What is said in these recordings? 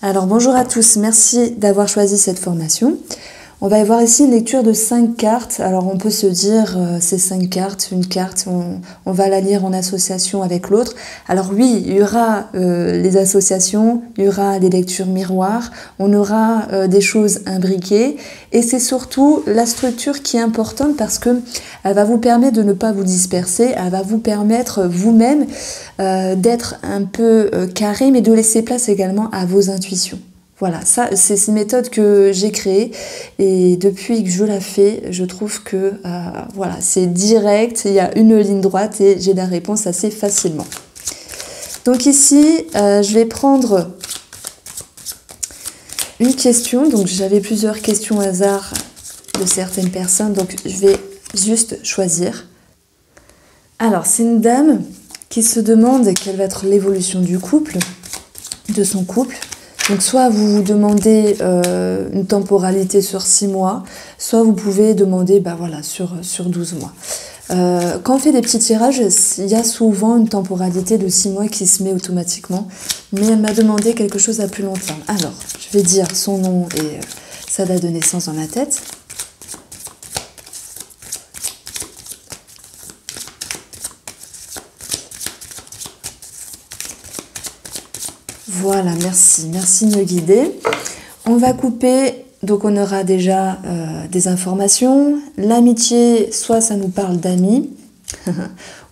Alors bonjour à tous, merci d'avoir choisi cette formation. On va y voir ici une lecture de 5 cartes. Alors on peut se dire, ces 5 cartes, une carte, on va la lire en association avec l'autre. Alors oui, il y aura les associations, il y aura des lectures miroirs, on aura des choses imbriquées. Et c'est surtout la structure qui est importante parce que elle va vous permettre de ne pas vous disperser, elle va vous permettre vous-même d'être un peu carré, mais de laisser place également à vos intuitions. Voilà, ça c'est une méthode que j'ai créée et depuis que je la fais, je trouve que voilà, c'est direct, il y a une ligne droite et j'ai la réponse assez facilement. Donc ici, je vais prendre une question, donc j'avais plusieurs questions au hasard de certaines personnes, donc je vais juste choisir. Alors, c'est une dame qui se demande quelle va être l'évolution du couple, de son couple. Donc soit vous vous demandez une temporalité sur 6 mois, soit vous pouvez demander voilà, sur 12 mois. Quand on fait des petits tirages, il y a souvent une temporalité de 6 mois qui se met automatiquement, mais elle m'a demandé quelque chose à plus long terme. Alors, je vais dire son nom et sa date de naissance dans ma tête. Voilà, merci de me guider. On va couper, donc on aura déjà des informations. L'amitié, soit ça nous parle d'amis,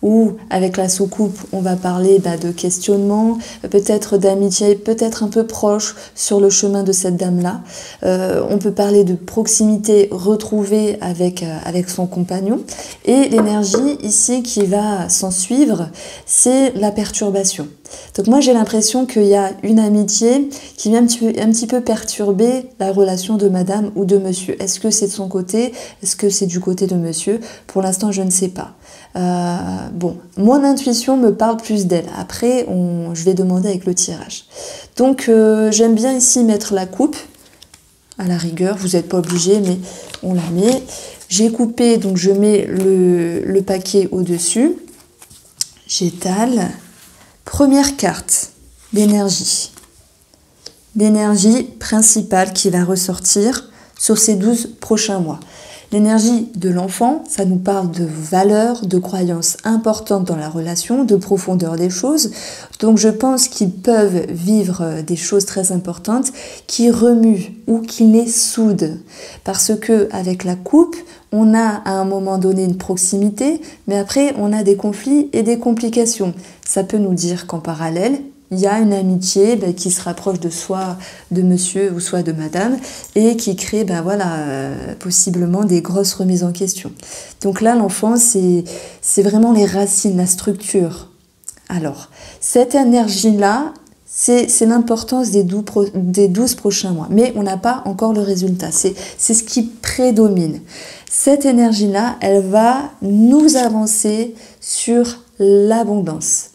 ou avec la soucoupe, on va parler de questionnement, peut-être d'amitié, peut-être un peu proche sur le chemin de cette dame-là. On peut parler de proximité retrouvée avec son compagnon. Et l'énergie ici qui va s'en suivre, c'est la perturbation. Donc moi j'ai l'impression qu'il y a une amitié qui vient un petit peu perturber la relation de madame ou de monsieur. Est-ce que c'est de son côté? Est-ce que c'est du côté de monsieur? Pour l'instant je ne sais pas. Bon, mon intuition me parle plus d'elle. Après, je vais demander avec le tirage. Donc, j'aime bien ici mettre la coupe. À la rigueur, vous n'êtes pas obligé, mais on la met. J'ai coupé, donc je mets le paquet au-dessus. J'étale. Première carte, l'énergie. L'énergie principale qui va ressortir sur ces 12 prochains mois. L'énergie de l'enfant, ça nous parle de valeurs, de croyances importantes dans la relation, de profondeur des choses. Donc je pense qu'ils peuvent vivre des choses très importantes qui remuent ou qui les soudent. Parce que avec la coupe, on a à un moment donné une proximité, mais après on a des conflits et des complications. Ça peut nous dire qu'en parallèle, il y a une amitié qui se rapproche de soit de monsieur ou soit de madame et qui crée possiblement des grosses remises en question. Donc là, l'enfant, c'est vraiment les racines, la structure. Alors, cette énergie-là, c'est l'importance des 12 prochains mois. Mais on n'a pas encore le résultat. C'est ce qui prédomine. Cette énergie-là, elle va nous avancer sur l'abondance.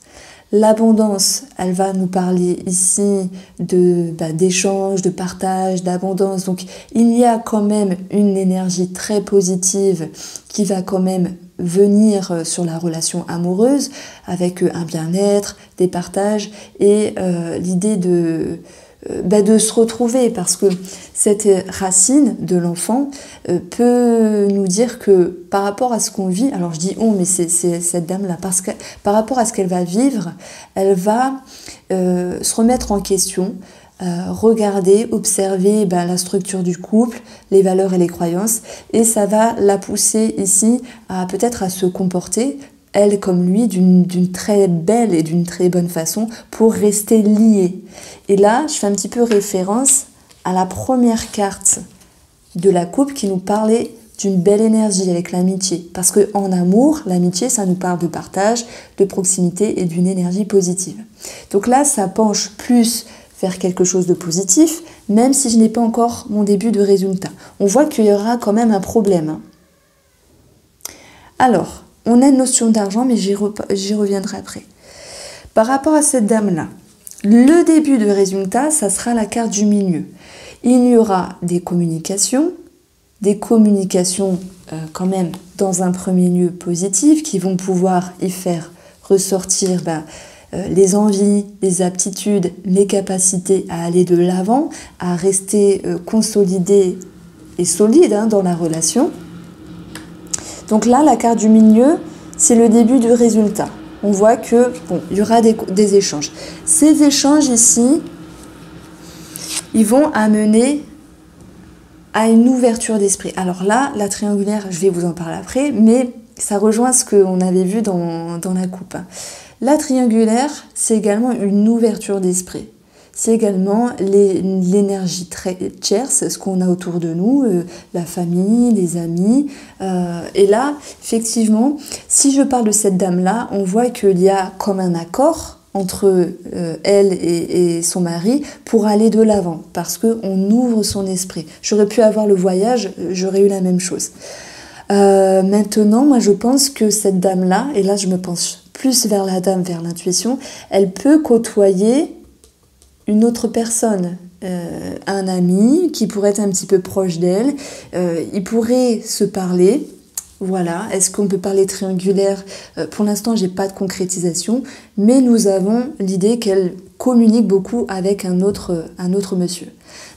L'abondance, elle va nous parler ici d'échange, de partage, d'abondance. Donc, il y a quand même une énergie très positive qui va quand même venir sur la relation amoureuse avec un bien-être, des partages et l'idée de se retrouver parce que cette racine de l'enfant peut nous dire que par rapport à ce qu'on vit, alors je dis on, mais c'est cette dame-là, parce que par rapport à ce qu'elle va vivre, elle va se remettre en question, regarder, observer la structure du couple, les valeurs et les croyances, et ça va la pousser ici à peut-être à se comporter elle comme lui, d'une très belle et d'une très bonne façon pour rester liée. Et là, je fais un petit peu référence à la première carte de la coupe qui nous parlait d'une belle énergie avec l'amitié. Parce qu'en amour, l'amitié, ça nous parle de partage, de proximité et d'une énergie positive. Donc là, ça penche plus vers quelque chose de positif, même si je n'ai pas encore mon début de résultat. On voit qu'il y aura quand même un problème. Alors, on a une notion d'argent, mais j'y reviendrai après. Par rapport à cette dame-là, le début de résultat, ça sera la carte du milieu. Il y aura des communications quand même dans un premier lieu positives qui vont pouvoir y faire ressortir les envies, les aptitudes, les capacités à aller de l'avant, à rester consolidé et solide dans la relation. Donc là, la carte du milieu, c'est le début du résultat. On voit que il y aura des échanges. Ces échanges ici, ils vont amener à une ouverture d'esprit. Alors là, la triangulaire, je vais vous en parler après, mais ça rejoint ce qu'on avait vu dans la coupe. La triangulaire, c'est également une ouverture d'esprit. C'est également l'énergie tierce, ce qu'on a autour de nous, la famille, les amis. Et là, effectivement, si je parle de cette dame-là, on voit qu'il y a comme un accord entre elle et son mari pour aller de l'avant, parce qu'on ouvre son esprit. J'aurais pu avoir le voyage, j'aurais eu la même chose. Maintenant, moi je pense que cette dame-là, et là je me penche plus vers la dame, vers l'intuition, elle peut côtoyer une autre personne, un ami qui pourrait être un petit peu proche d'elle, ils pourraient se parler. Voilà, est-ce qu'on peut parler triangulaire? Pour l'instant, j'ai pas de concrétisation, mais nous avons l'idée qu'elle communique beaucoup avec un autre monsieur.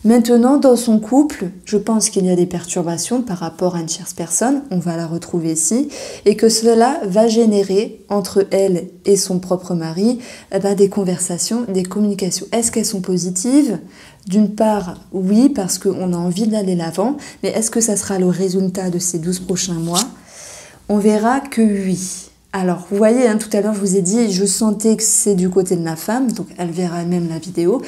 Maintenant, dans son couple, je pense qu'il y a des perturbations par rapport à une tierce personne, on va la retrouver ici, et que cela va générer entre elle et son propre mari des conversations, des communications. Est-ce qu'elles sont positives? D'une part, oui, parce qu'on a envie d'aller l'avant, mais est-ce que ça sera le résultat de ces 12 prochains mois? On verra que oui. Alors, vous voyez, tout à l'heure, je vous ai dit, je sentais que c'est du côté de la femme, donc elle verra elle-même la vidéo.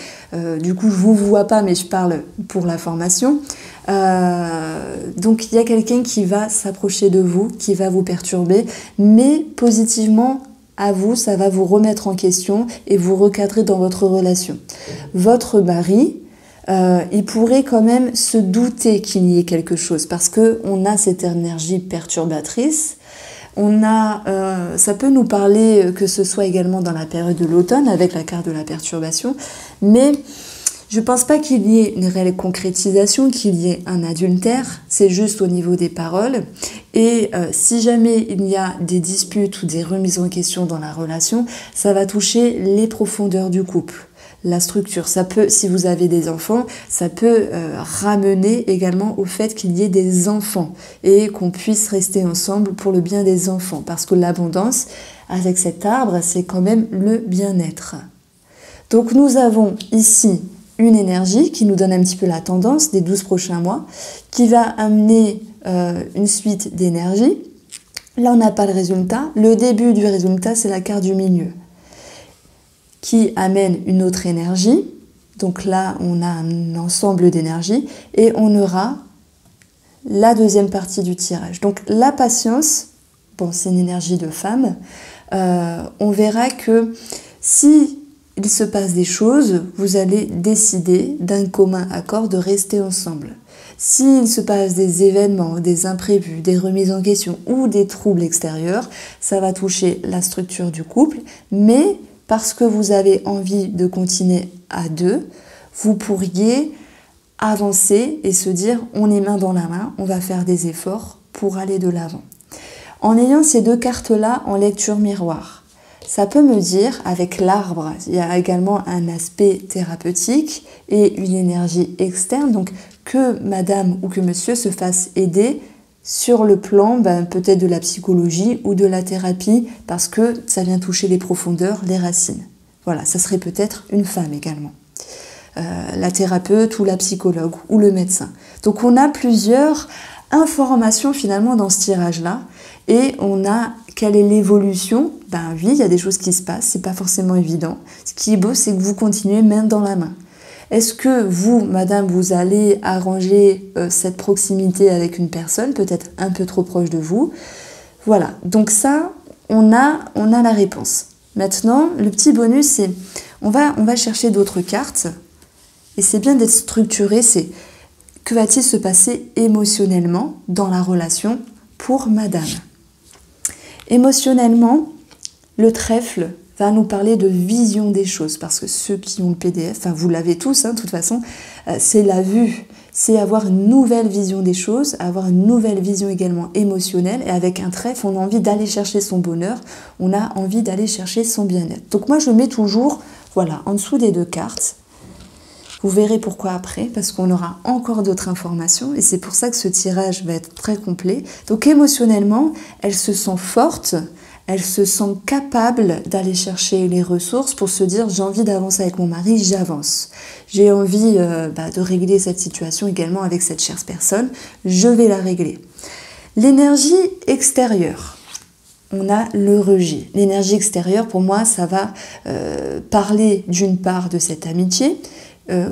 Du coup, je ne vous vois pas, mais je parle pour la formation. Donc, il y a quelqu'un qui va s'approcher de vous, qui va vous perturber, mais positivement, à vous, ça va vous remettre en question et vous recadrer dans votre relation. Votre mari, il pourrait quand même se douter qu'il y ait quelque chose, parce qu'on a cette énergie perturbatrice. Ça peut nous parler que ce soit également dans la période de l'automne avec la carte de la perturbation, mais je ne pense pas qu'il y ait une réelle concrétisation, qu'il y ait un adultère, c'est juste au niveau des paroles. Et si jamais il y a des disputes ou des remises en question dans la relation, ça va toucher les profondeurs du couple. La structure, ça peut, si vous avez des enfants, ça peut ramener également au fait qu'il y ait des enfants et qu'on puisse rester ensemble pour le bien des enfants, parce que l'abondance, avec cet arbre, c'est quand même le bien-être. Donc nous avons ici une énergie qui nous donne un petit peu la tendance des 12 prochains mois, qui va amener une suite d'énergie. Là, on n'a pas le résultat. Le début du résultat, c'est la carte du milieu, qui amène une autre énergie. Donc là, on a un ensemble d'énergie et on aura la deuxième partie du tirage. Donc la patience, bon, c'est une énergie de femme. On verra que si il se passe des choses, vous allez décider d'un commun accord de rester ensemble. S'il se passe des événements, des imprévus, des remises en question ou des troubles extérieurs, ça va toucher la structure du couple, mais parce que vous avez envie de continuer à deux, vous pourriez avancer et se dire on est main dans la main, on va faire des efforts pour aller de l'avant. En ayant ces deux cartes-là en lecture miroir, ça peut me dire, avec l'arbre, il y a également un aspect thérapeutique et une énergie externe, donc que madame ou que monsieur se fasse aider sur le plan peut-être de la psychologie ou de la thérapie, parce que ça vient toucher les profondeurs, les racines. Voilà, ça serait peut-être une femme également. La thérapeute ou la psychologue ou le médecin. Donc on a plusieurs informations finalement dans ce tirage-là, et on a quelle est l'évolution. Ben oui, il y a des choses qui se passent, c'est pas forcément évident. Ce qui est beau, c'est que vous continuez main dans la main. Est-ce que vous, madame, vous allez arranger cette proximité avec une personne, peut-être un peu trop proche de vous? Voilà, donc ça, on a la réponse. Maintenant, le petit bonus, c'est on va chercher d'autres cartes, et c'est bien d'être structuré, c'est que va-t-il se passer émotionnellement dans la relation pour madame? Émotionnellement, le trèfle va nous parler de vision des choses, parce que ceux qui ont le PDF, enfin vous l'avez tous, de toute façon, c'est la vue, c'est avoir une nouvelle vision des choses, avoir une nouvelle vision également émotionnelle, et avec un trèfle, on a envie d'aller chercher son bonheur, on a envie d'aller chercher son bien-être. Donc moi je mets toujours, voilà, en dessous des deux cartes. Vous verrez pourquoi après, parce qu'on aura encore d'autres informations, et c'est pour ça que ce tirage va être très complet. Donc émotionnellement, elle se sent forte, elle se sent capable d'aller chercher les ressources pour se dire j'ai envie d'avancer avec mon mari, j'avance. J'ai envie de régler cette situation également avec cette chère personne, je vais la régler. L'énergie extérieure, on a le rejet. L'énergie extérieure, pour moi, ça va parler d'une part de cette amitié,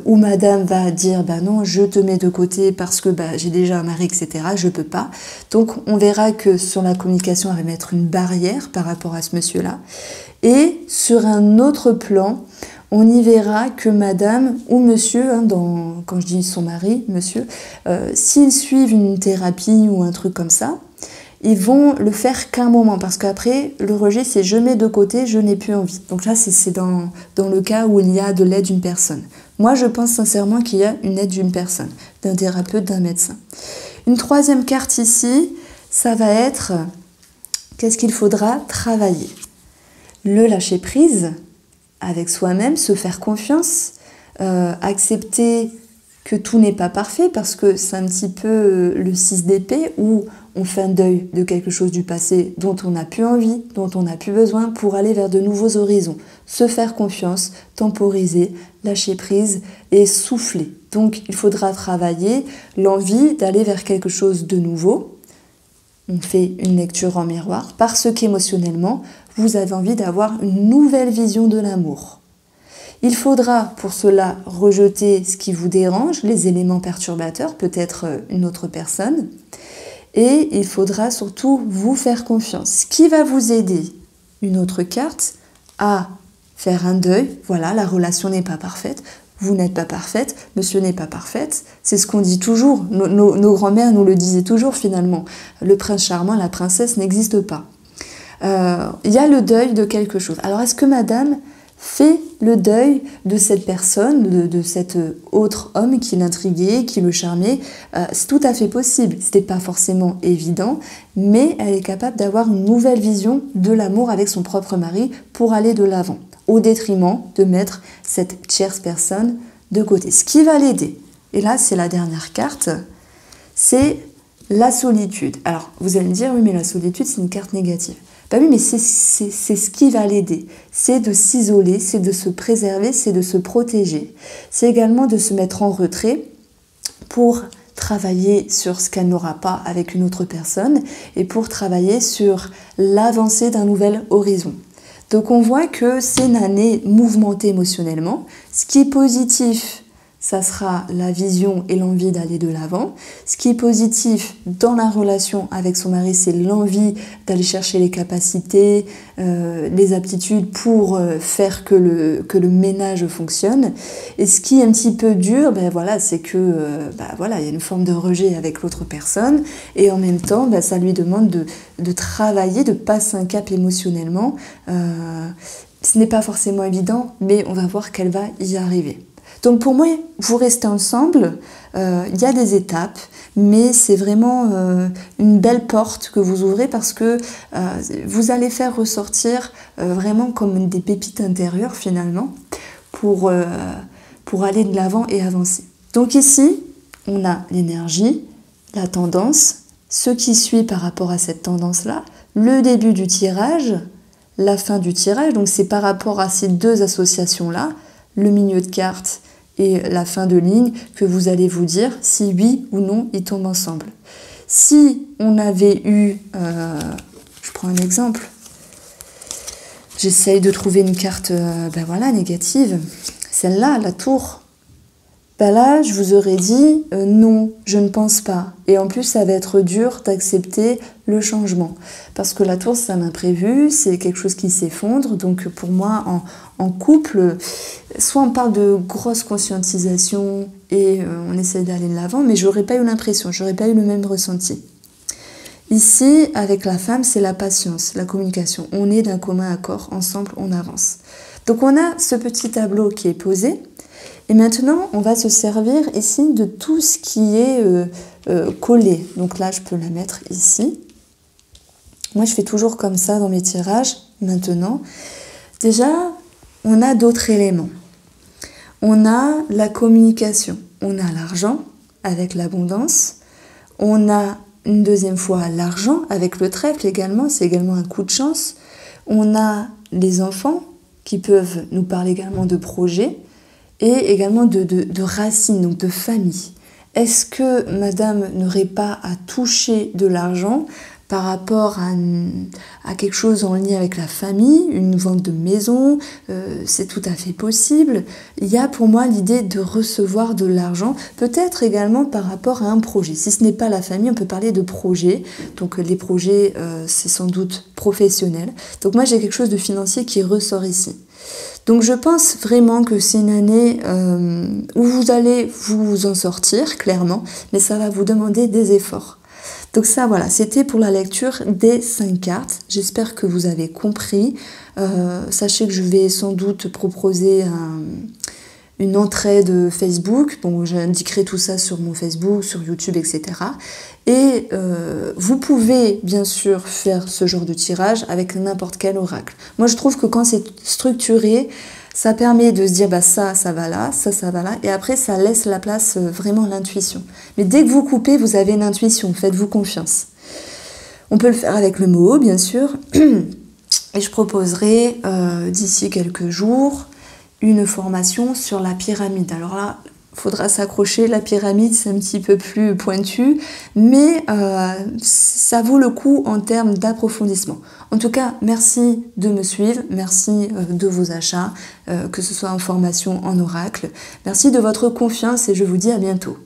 où madame va dire non, je te mets de côté parce que j'ai déjà un mari, etc. Je peux pas. Donc on verra que sur la communication, elle va mettre une barrière par rapport à ce monsieur-là. Et sur un autre plan, on y verra que madame ou monsieur, quand je dis son mari, monsieur, s'ils suivent une thérapie ou un truc comme ça, ils vont le faire qu'un moment, parce qu'après, le rejet, c'est je mets de côté, je n'ai plus envie. Donc là, c'est dans le cas où il y a de l'aide d'une personne. Moi, je pense sincèrement qu'il y a une aide d'une personne, d'un thérapeute, d'un médecin. Une troisième carte ici, ça va être qu'est-ce qu'il faudra travailler. Le lâcher prise avec soi-même, se faire confiance, accepter que tout n'est pas parfait, parce que c'est un petit peu le 6 d'épée où on fait un deuil de quelque chose du passé dont on n'a plus envie, dont on n'a plus besoin pour aller vers de nouveaux horizons. Se faire confiance, temporiser, lâcher prise et souffler. Donc il faudra travailler l'envie d'aller vers quelque chose de nouveau. On fait une lecture en miroir parce qu'émotionnellement, vous avez envie d'avoir une nouvelle vision de l'amour. Il faudra pour cela rejeter ce qui vous dérange, les éléments perturbateurs, peut-être une autre personne. Et il faudra surtout vous faire confiance. Ce qui va vous aider, une autre carte, à faire un deuil. Voilà, la relation n'est pas parfaite. Vous n'êtes pas parfaite, monsieur n'est pas parfaite. C'est ce qu'on dit toujours. Nos grands-mères nous le disaient toujours finalement. Le prince charmant, la princesse n'existe pas. Il y a le deuil de quelque chose. Alors est-ce que madame fait le deuil de cette personne, de cet autre homme qui l'intriguait, qui le charmait? C'est tout à fait possible. C'était pas forcément évident, mais elle est capable d'avoir une nouvelle vision de l'amour avec son propre mari pour aller de l'avant, au détriment de mettre cette tierce personne de côté. Ce qui va l'aider, et là c'est la dernière carte, c'est la solitude. Alors vous allez me dire, oui mais la solitude c'est une carte négative. Ben oui, mais c'est ce qui va l'aider. C'est de s'isoler, c'est de se préserver, c'est de se protéger. C'est également de se mettre en retrait pour travailler sur ce qu'elle n'aura pas avec une autre personne et pour travailler sur l'avancée d'un nouvel horizon. Donc on voit que c'est une année mouvementée émotionnellement. Ce qui est positif, ça sera la vision et l'envie d'aller de l'avant. Ce qui est positif dans la relation avec son mari, c'est l'envie d'aller chercher les capacités, les aptitudes pour faire que le ménage fonctionne. Et ce qui est un petit peu dur, c'est que il y a une forme de rejet avec l'autre personne. Et en même temps, ça lui demande de travailler, de passer un cap émotionnellement. Ce n'est pas forcément évident, mais on va voir qu'elle va y arriver. Donc pour moi, vous restez ensemble, il y a des étapes, mais c'est vraiment une belle porte que vous ouvrez parce que vous allez faire ressortir vraiment comme des pépites intérieures finalement pour aller de l'avant et avancer. Donc ici, on a l'énergie, la tendance, ce qui suit par rapport à cette tendance-là, le début du tirage, la fin du tirage, donc c'est par rapport à ces deux associations-là, le milieu de carte et la fin de ligne, que vous allez vous dire si oui ou non ils tombent ensemble. Si on avait eu, je prends un exemple, j'essaye de trouver une carte négative, celle-là, la tour. Là, je vous aurais dit non, je ne pense pas. Et en plus, ça va être dur d'accepter le changement. Parce que la tour, c'est un imprévu, c'est quelque chose qui s'effondre. Donc pour moi, en couple, soit on parle de grosse conscientisation et on essaie d'aller de l'avant, mais j'aurais pas eu l'impression, j'aurais pas eu le même ressenti. Ici, avec la femme, c'est la patience, la communication. On est d'un commun accord, ensemble, on avance. Donc on a ce petit tableau qui est posé. Et maintenant, on va se servir ici de tout ce qui est collé. Donc là, je peux la mettre ici. Moi, je fais toujours comme ça dans mes tirages. Maintenant, déjà, on a d'autres éléments. On a la communication. On a l'argent avec l'abondance. On a une deuxième fois l'argent avec le trèfle également. C'est également un coup de chance. On a les enfants qui peuvent nous parler également de projets. Et également de racines, donc de famille. Est-ce que madame n'aurait pas à toucher de l'argent par rapport à quelque chose en lien avec la famille, une vente de maison, c'est tout à fait possible. Il y a pour moi l'idée de recevoir de l'argent, peut-être également par rapport à un projet. Si ce n'est pas la famille, on peut parler de projet. Donc les projets, c'est sans doute professionnel. Donc moi j'ai quelque chose de financier qui ressort ici. Donc je pense vraiment que c'est une année où vous allez vous en sortir, clairement, mais ça va vous demander des efforts. Donc ça, voilà, c'était pour la lecture des 5 cartes. J'espère que vous avez compris. Sachez que je vais sans doute proposer une entraide Facebook. Bon, j'indiquerai tout ça sur mon Facebook, sur YouTube, etc. Et vous pouvez bien sûr faire ce genre de tirage avec n'importe quel oracle. Moi je trouve que quand c'est structuré, ça permet de se dire bah ça va là, ça va là, et après ça laisse la place vraiment à l'intuition. Mais dès que vous coupez, vous avez une intuition, faites-vous confiance. On peut le faire avec le mot, bien sûr, et je proposerai d'ici quelques jours une formation sur la pyramide. Alors là, il faudra s'accrocher, la pyramide c'est un petit peu plus pointu, mais ça vaut le coup en termes d'approfondissement. En tout cas, merci de me suivre, merci de vos achats, que ce soit en formation, en oracle. Merci de votre confiance et je vous dis à bientôt.